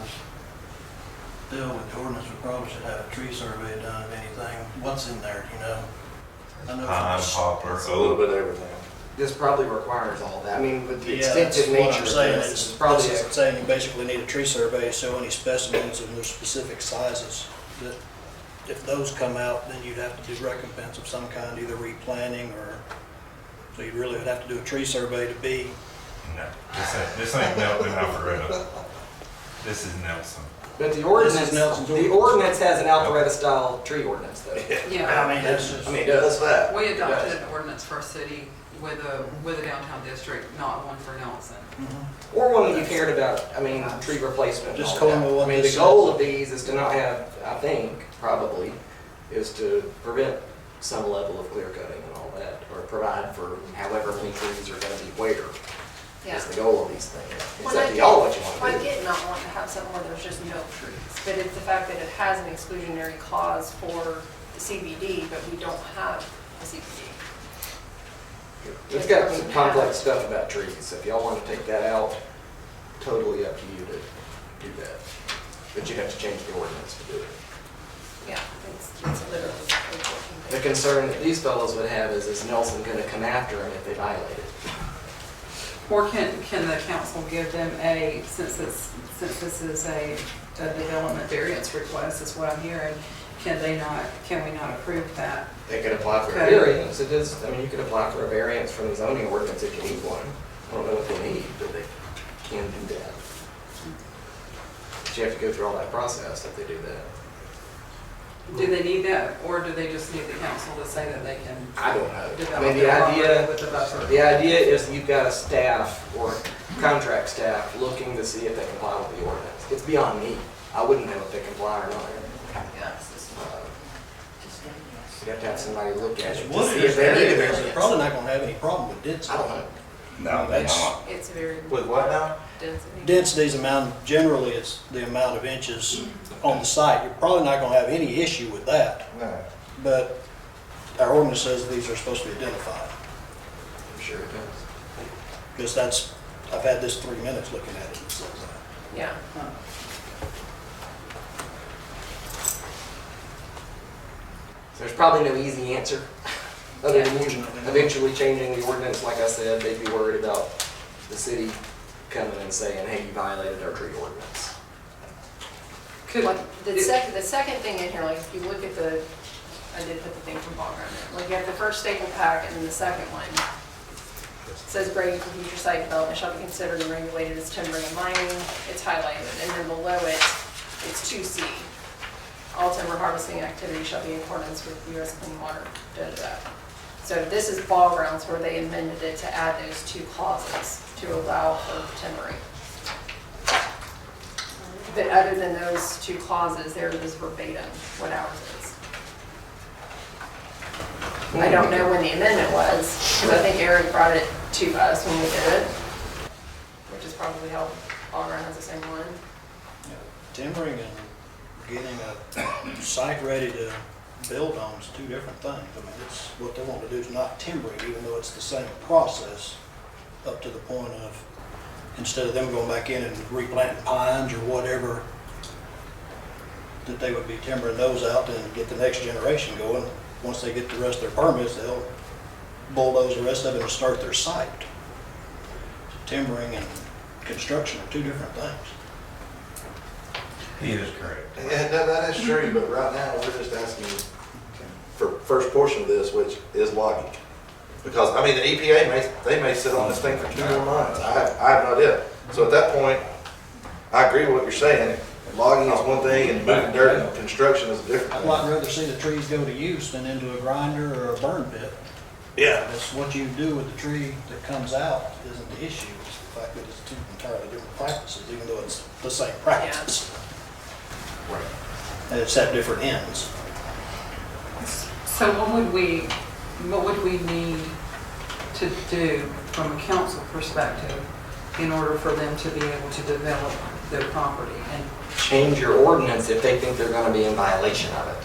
Still, with the ordinance, we probably should have a tree survey done of anything, what's in there, I know Pine, from- poplar, It's a little oak. bit of everything. This probably requires all that. I mean, with the Yeah, extensive that's what nature I'm of saying. this, It's it's probably, this is saying you basically need a tree survey to show any specimens of their specific sizes. That if those come out, then you'd have to do recompense of some kind, either replanting or, so you really would have to do a tree survey to be. No, this ain't Nelson Alpharetta. This is Nelson. but the ordinance, Nelson's the ordinance. ordinance has an Alpharetta style tree ordinance though. Yeah. I mean, that's just. I mean, it Yeah, does. that's that. We adopted an ordinance for a city with a downtown district, not one for Nelson. Or one that you cared about, I mean, tree replacement. and Just all calling that. it what I mean, this the goal says. of these is to not have, I think, probably, is to prevent some level of clear cutting and all that, or provide for however many trees are gonna be where. Yeah. Is the goal of these things. It's Well, up I to y'all what you I wanna do. did not want to have something where there's just no trees, but it's the fact that it has an exclusionary clause for the CBD, but we don't have a CBD. It's got some complex stuff about trees, so if y'all wanna take that out, totally up to you to do that. But you'd have to change the ordinance to do it. Yeah, it's literally. The concern that these fellows would have is Nelson gonna come after them if they violate it? Or can the council give them since this is a development variance request, is what I'm hearing, can we not approve that? They could apply for a Okay. variance. It is, I mean, you could apply for a variance from the zoning ordinance if you need one. I don't know what they need, but they can do that. But you have to go through all that process if they do that. Do they need that, or do they just need the council to say that they can I don't know. I develop mean, the their property idea, with the buffer? the idea is you've got a staff or contract staff looking to see if they comply with the ordinance. It's beyond me. I wouldn't know if they comply or not. You'd have to have somebody look at it to What see it if is, they need a they're variance. probably not gonna have any problem with density. I don't know. No, That's- It's very With what now? density. Density's amount, generally it's the amount of inches on the site. You're probably not gonna have any issue with that. No. But our ordinance says these are supposed to be identified. I'm sure it does. Because that's, I've had this 3 minutes looking at it, and it says that. Yeah. There's probably no easy answer, other than you eventually changing the ordinance. Like I said, they'd be worried about the city coming and saying, hey, you violated our tree ordinance. The second thing in here, like if you look at the, I did put the thing from Bog around there. Like you have the first staple pack and then the second one. It says grading for future site development shall be considered and regulated as timbering and mining. It's highlighted, and then below it, it's 2C. All timber harvesting activity shall be in accordance with U.S. Clean Water. So this is ball grounds where they amended it to add those two clauses to allow for timbering. But other than those two clauses, there it is verbatim what ours is. I don't know when the amendment was, because I think Eric brought it to us when we did it, which is probably how all around has the same one. Timbering and getting a site ready to build on is two different things. I mean, it's, what they want to do is not timbering, even though it's the same process, up to the point of, instead of them going back in and replanting pines or whatever, that they would be timbering those out and get the next generation going. Once they get the rest of their permits, they'll bulldoze the rest of it and start their site. Timbering and construction are two different things. He is correct. And that is true, but right now, we're just asking for first portion of this, which is logging. Because, I mean, the EPA they may sit on this thing for 2 more months. I have no idea. So at that point, I agree with what you're saying. Logging is one thing and moving dirt and construction is a different I'd thing. like rather see the trees go to use than into a grinder or a burn pit. Yeah. That's what you do with the tree that comes out isn't the issue. It's the fact that it's two entirely different practices, even though it's the same practice. Right. And it's at different ends. So what would we need to do from a council perspective in order for them to be able to develop their property? And Change your ordinance if they think they're gonna be in violation of it.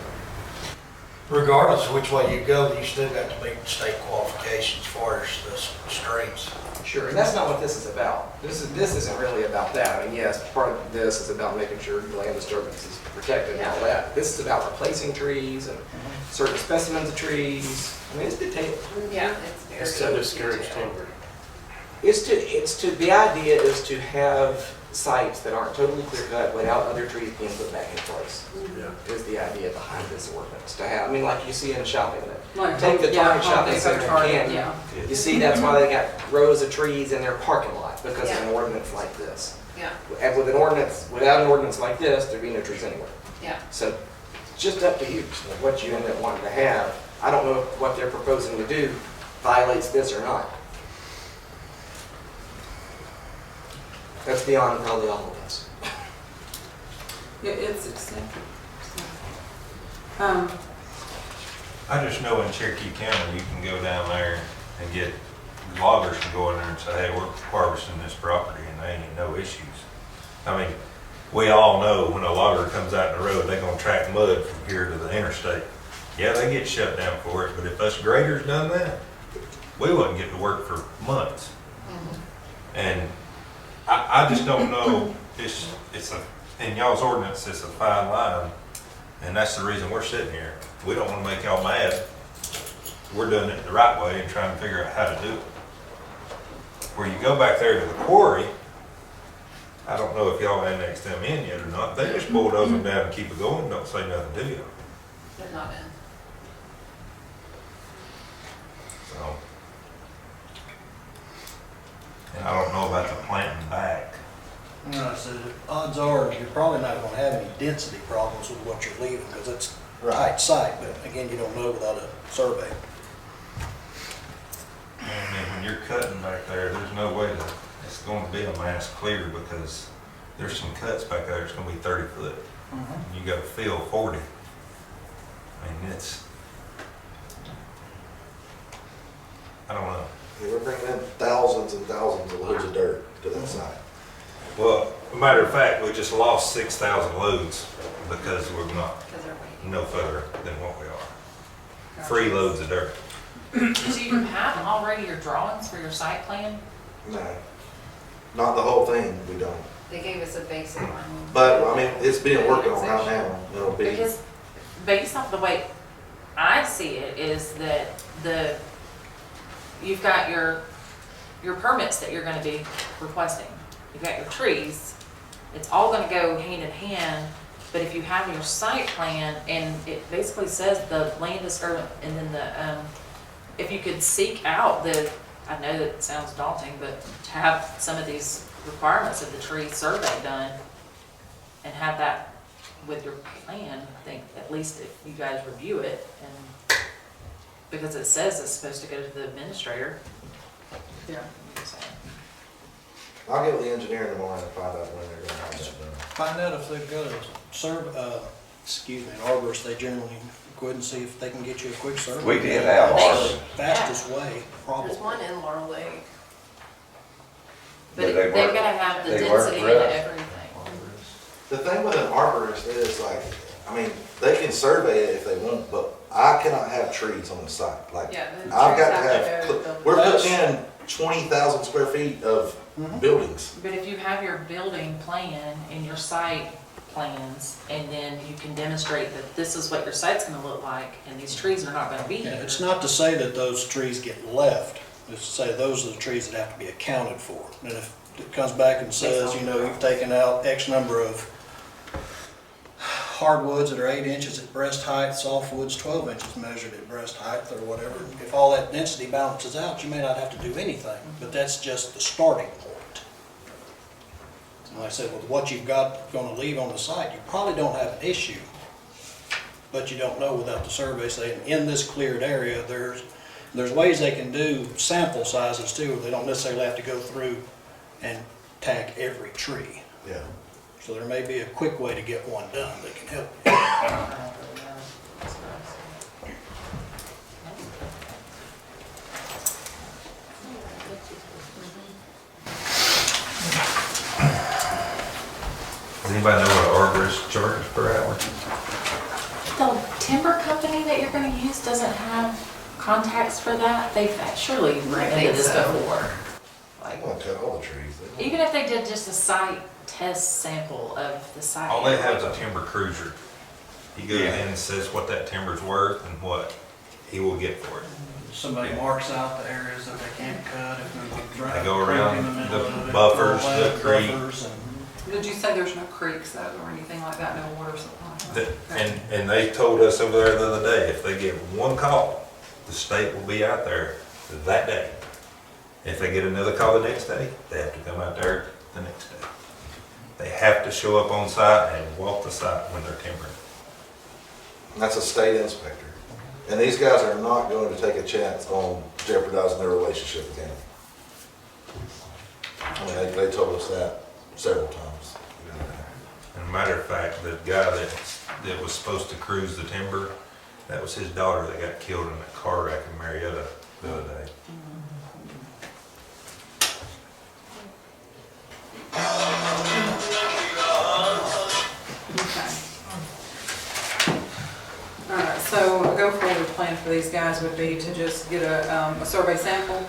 Regardless of which way you go, you still got to meet the state qualifications as far as the streets. Sure, and that's not what this is about. This isn't really about that. I mean, yes, part of this is about making sure the land disturbance is protected and all that. This is about replacing trees and certain specimens of trees. I mean, it's detailed. Yeah, it's very. To discourage timber. The idea is to have sites that aren't totally clear cut without other trees being put back in place. Yeah. Is the idea behind this ordinance. To have, I mean, like you see in shopping, like, take the Target shopping they go center in Target, Canton. yeah. You see, that's why they got rows of trees in their parking lot, because of an ordinance like this. Yeah, And with an ordinance, without an ordinance like this, there'd be no trees anywhere. yeah. So it's just up to you, what you end up wanting to have. I don't know if what they're proposing to do violates this or not. That's beyond probably all of us. Yeah, it's extensive. I just know in Cherokee County, you can go down there and get, loggers can go in there and say, hey, we're harvesting this property and there ain't no issues. I mean, we all know when a logger comes out in the road, they're gonna track mud from here to the interstate. Yeah, they get shut down for it, but if us graders done that, we wouldn't get to work for months. And I just don't know, in y'all's ordinance, it's a fine line, and that's the reason we're sitting here. We don't wanna make y'all mad. We're doing it the right way and trying to figure out how to do it. Where you go back there to the quarry, I don't know if y'all annexed them in yet or not. They just bulldoze them down and keep it going, don't say nothing to you. They're not in. So. And I don't know about the planting back. No, so odds are you're probably not going to have any density problems with what you're leaving because it's a tight site, but again, you don't know without a survey. And then when you're cutting back there, there's no way to, it's going to be a mass clear because there's some cuts back there, it's going to be 30 foot. You got to fill 40. I mean, I don't know. Yeah, we're bringing in thousands and thousands of loads of dirt to that site. Well, a matter of fact, we just lost 6,000 loads because we're not Because they're waiting. no further than what we are. free loads of dirt. Do you have already your drawings for your site plan? No, not the whole thing, we don't. They gave us a basic one. But, I mean, it's being worked on right now. It'll be, Because based off the way I see it is that you've got your permits that you're gonna be requesting. You've got your trees. It's all gonna go hand in hand, but if you have your site plan and it basically says the land disturbance and then if you could seek out I know that it sounds daunting, but to have some of these requirements of the tree survey done and have that with your plan, I think at least if you guys review it and, because it says it's supposed to go to the administrator. Yeah. I'll get with the engineer in the morning and find out when they're gonna have that done. Find out if they've got an arborist, they generally go ahead and see if they can get you a quick survey. We did have That's the fastest way, probably. There's one in Laurel Lake. But But they they've work- gotta have the they work density for and us. everything. The thing with an arborist is like, I mean, they can survey it if they want, but I cannot have trees on the site. Like, Yeah, the I've got trees to have to have, go to the- we're putting in 20,000 square feet of buildings. But if you have your building plan and your site plans, and then you can demonstrate that this is what your site's gonna look like, and these trees are not gonna be Yeah, here. it's not to say that those trees get left, it's to say those are the trees that have to be accounted for. And if it comes back and says, you know, you've taken out X number of hardwoods that are 8 inches at breast height, softwoods 12 inches measured at breast height or whatever, if all that density balances out, you may not have to do anything, but that's just the starting point. And like I said, with what you've got gonna leave on the site, you probably don't have an issue. But you don't know without the survey saying, in this cleared area, there's ways they can do sample sizes too, where they don't necessarily have to go through and tag every tree. Yeah. So there may be a quick way to get one done that can help you. Does anybody know what an arborist charges per hour? The timber company that you're gonna use doesn't have contacts for that? They've surely ran into this before. I want to cut all the trees. Even if they did just a site test sample of the site. All they have is a timber cruiser. He goes in and says what that timber's worth and what he will get for it. Somebody marks out the areas that they can't cut, if there's a dry They go around creek in the middle the of it, buffers, full the of creek. buffers and- Did you say there's no creeks though, or anything like that, no water supply? And they told us over there the other day, if they get one call, the state will be out there that day. If they get another call the next day, they have to come out there the next day. They have to show up on site and walk the site when they're timbering. That's a state inspector. And these guys are not going to take a chance on jeopardizing their relationship with him. I mean, they told us that several times. And a matter of fact, the guy that was supposed to cruise the timber, that was his daughter that got killed in a car wreck in Marietta the other day. Okay. All right, so a go forward plan for these guys would be to just get a survey sample,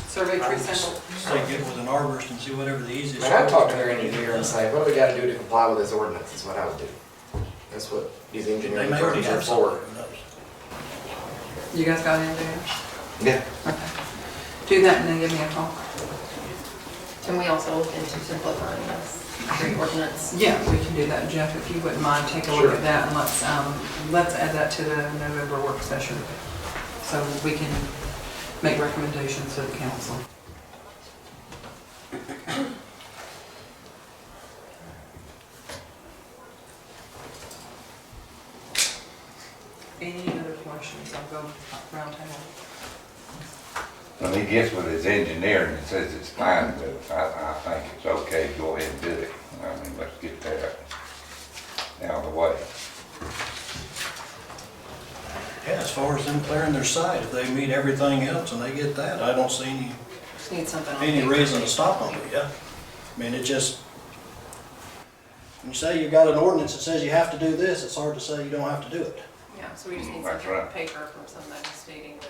survey tree sample. Stay good with an arborist and see whatever the easiest. Man, I'd talk to their engineer and say, what do we gotta do to comply with this ordinance, is what I would do. That's what these They engineering may already firms are have for. something, who knows? You guys got in there? Yeah. Okay. Do that and then give me a call. Can we also look into simplifying this tree ordinance? Yeah, we can do that, Jeff, if you wouldn't mind, take a look at that and let's add that to the November work session. So we can make recommendations to the council. Any other questions? I'll go round table. When he gets with his engineer and says it's fine, but I think it's okay, go ahead and do it. I mean, let's get that out of the way. Yeah, as far as them clearing their site, if they meet everything else and they get that, I don't see Just need something on any paper. reason to stop them, yeah. I mean, it just, when you say you've got an ordinance that says you have to do this, it's hard to say you don't have to do it. Yeah, so we just need That's some right. paper from somebody stating that.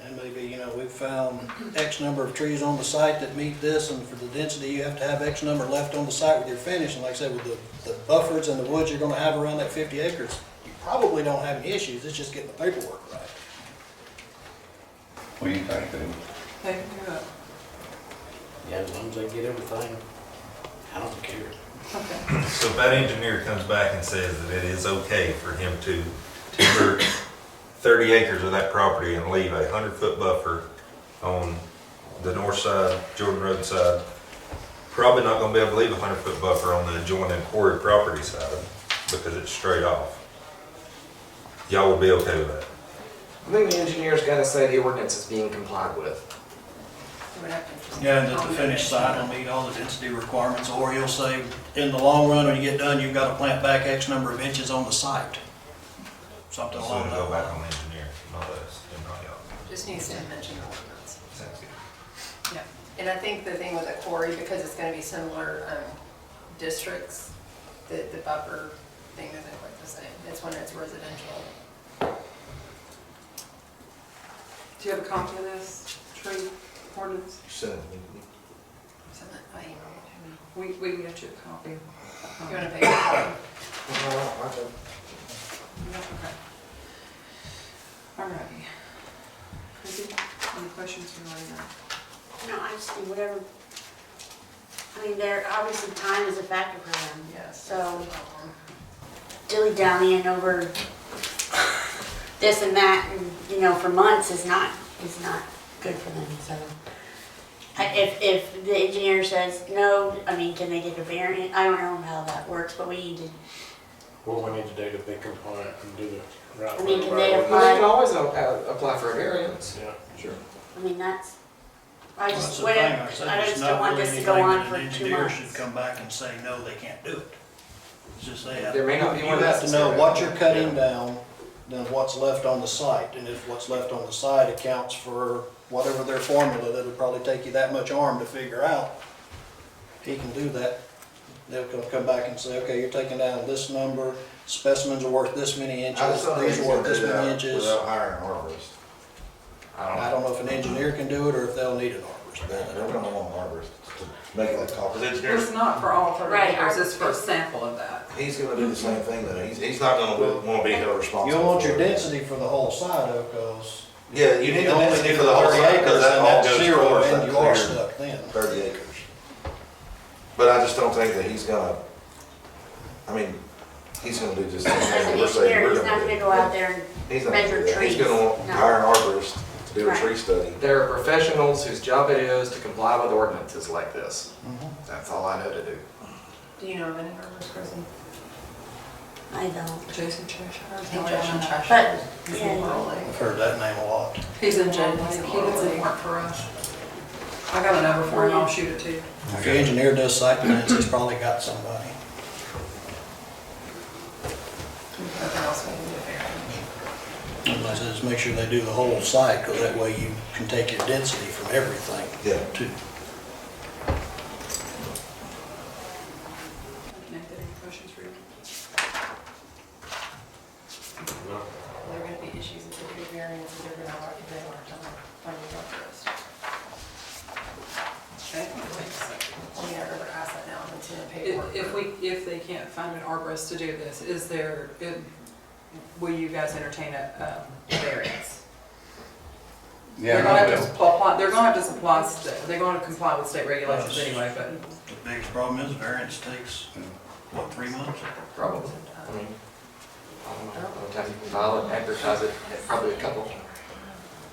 And maybe, you know, we've found X number of trees on the site that meet this, and for the density, you have to have X number left on the site with your finish. And like I said, with the buffers and the woods you're gonna have around that 50 acres, you probably don't have any issues, it's just getting the paperwork right. What do you think, Dave? They can do it. Yeah, as long as they get everything, I don't care. Okay. So if that engineer comes back and says that it is okay for him to timber 30 acres of that property and leave a 100-foot buffer on the north side, Jordan Road side, probably not gonna be able to leave a 100-foot buffer on the adjoining quarry property side because it's straight off. Y'all would be okay with that? I think the engineer's gotta say the ordinance is being complied with. It would have to- Yeah, and that the finished site will meet all the density requirements, or you'll say, in the long run, when you get done, you've gotta plant back X number of inches on the site. Something So along it'll that go back line. on the engineer, not us, and not y'all. Just needs to mention the ordinance. Sounds good. Yeah, and I think the thing with the quarry, because it's gonna be similar districts, the buffer thing isn't quite the same. It's when it's residential. Do you have a copy of this tree ordinance? So, So I emailed it We can get you a copy. to me. You want to pay for it? Yeah, okay. All righty. Chrissy, any questions for Miranda? No, I just do whatever. I mean, they're, obviously time is a factor for them. Yes. So dilly-dallying over this and that, and, you know, for months is not good for them, so. If the engineer says no, I mean, can they get a variant? I don't know how that works, but we need to, What we need to do to be compliant and do the right I mean, thing can by they ordinance. Well, you can always apply for a variance. Yeah, sure. I mean, that's, I That's just, the whatever, thing, I said, I it's just not don't want really this to go anything on that for an 2 engineer months. should come back and say, no, they can't do it. It's just they have, There may not be you one have to know necessary. what you're cutting down, then what's left on the site. And if what's left on the site accounts for whatever their formula, that'll probably take you that much arm to figure out. He can do that. They'll come back and say, okay, you're taking down this number, specimens are worth this many I inches, just don't think these he's are worth gonna this do many that inches. without hiring an arborist. I don't know if an engineer can do it or if they'll need an arborist. They're gonna want an arborist to make that call, because engineers, It's not for all 30 Right, acres, it's for a sample of that. he's gonna do the same thing though. He's not gonna wanna be held responsible. You'll want your for it. density for the whole site though, because Yeah, you need the only density do for the whole 30 site, acres, because that and all that's goes zero, towards and that you are clear stuck then. 30 acres. But I just don't think that he's gonna, I mean, he's gonna do just the same As thing an we're saying engineer, we're he's gonna not do. gonna go out there and He's not gonna measure do that. He's trees. gonna want to No. hire an arborist to do a Right. tree study. There are professionals whose job it is to comply with ordinances like this. That's all I know to do. Do you know of any arborists, Kristen? I don't. Jason Cheshire. I think Jason Cheshire But, is yeah. in Rural Lake. I've heard that name a lot. He's in jail, he doesn't work for us. I got a number for him, I'll shoot it to you. If your engineer does site plans, he's probably got somebody. Nothing else we can do there. And I said, just make sure they do the whole site, because that way you can take your density from everything. Yeah. To, Nathan, any questions for you? There are gonna be issues with the big variance, and they're gonna have to find a arborist. Okay, thanks. I mean, I'd rather ask that now than see the paperwork. If they can't find an arborist to do this, will you guys entertain a variance? They're gonna have to apply, they're gonna have to supply, they're gonna comply with state regulations anyway, but. the biggest problem is variance takes, what, 3 months? Probably. I mean, I don't know, by the time you can file it, advertise it, probably a couple.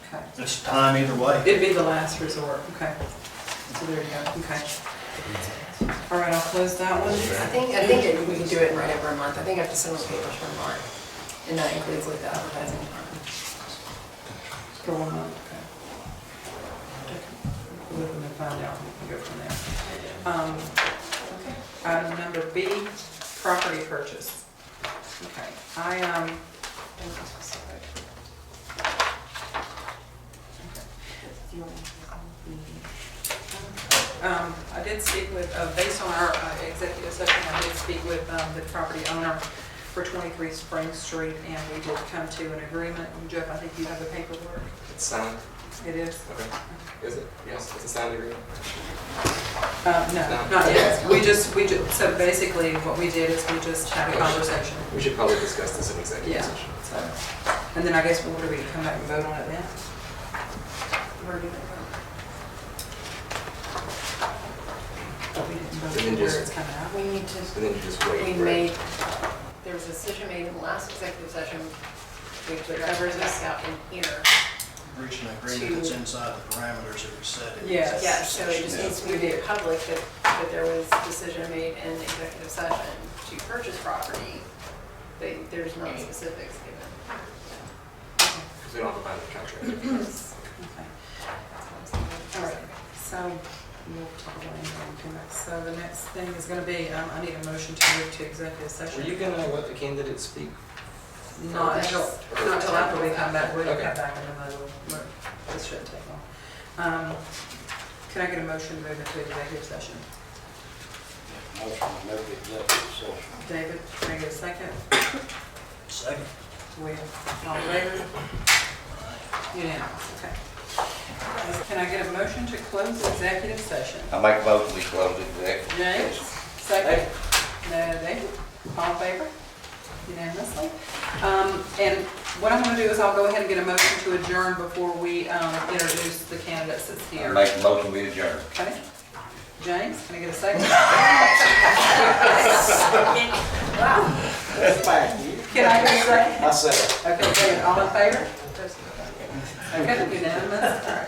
Okay. It's time either way. It'd be the last resort, okay. So there you go, okay. All right, I'll close that one. I think we can do it in right over a month. I think I have to send them papers for a month. And that includes like the advertising time. For 1 month, okay. Look and find out, we can go from there. Okay. Item number B, property purchase. Okay, I did speak with, based on our executive session, I did speak with the property owner. for 23 Spring Street, and we did come to an agreement. Jeff, I think you have the paperwork. It's signed. It is? Okay. Is it? Yes, it's a signed agreement. No, not yet. We just, so basically what we did is we just had a conversation. We should probably discuss this in executive Yeah. session. So, and then I guess we'll, do we come back and vote on it then? Or do they vote? We didn't vote And then where just- it's coming out. We need to, And then you just wait. we right? made, there was a decision made in the last executive session, we put covers back out in here. Reaching an agreement that's inside the parameters that we set in. Yes. Yeah, so it just needs to be made public that there was a decision made in executive session to purchase property. There's no specifics given. Because we don't have a binding contract. Okay. All right, so we'll talk about it when we come back. So the next thing is gonna be, I need a motion to move to executive Were session. you gonna let the candidate speak? Not until after we come back, we'll Okay. come back in the middle. This shouldn't take long. Can I get a motion to move into executive session? Motion to move to executive session. David, can I get a second? Second. Will, all in favor? Unanimous, okay. Can I get a motion to close executive session? I make a motion, we close it, James, second? No, David, all in favor? Unanimously. And what I'm gonna do is I'll go ahead and get a motion to adjourn before we introduce the candidates that's I here. make a motion, we adjourn. Okay? James, can I get a second? That's fine. Can I get a second? I said it. Okay, David, all in favor? Okay, unanimous, all right.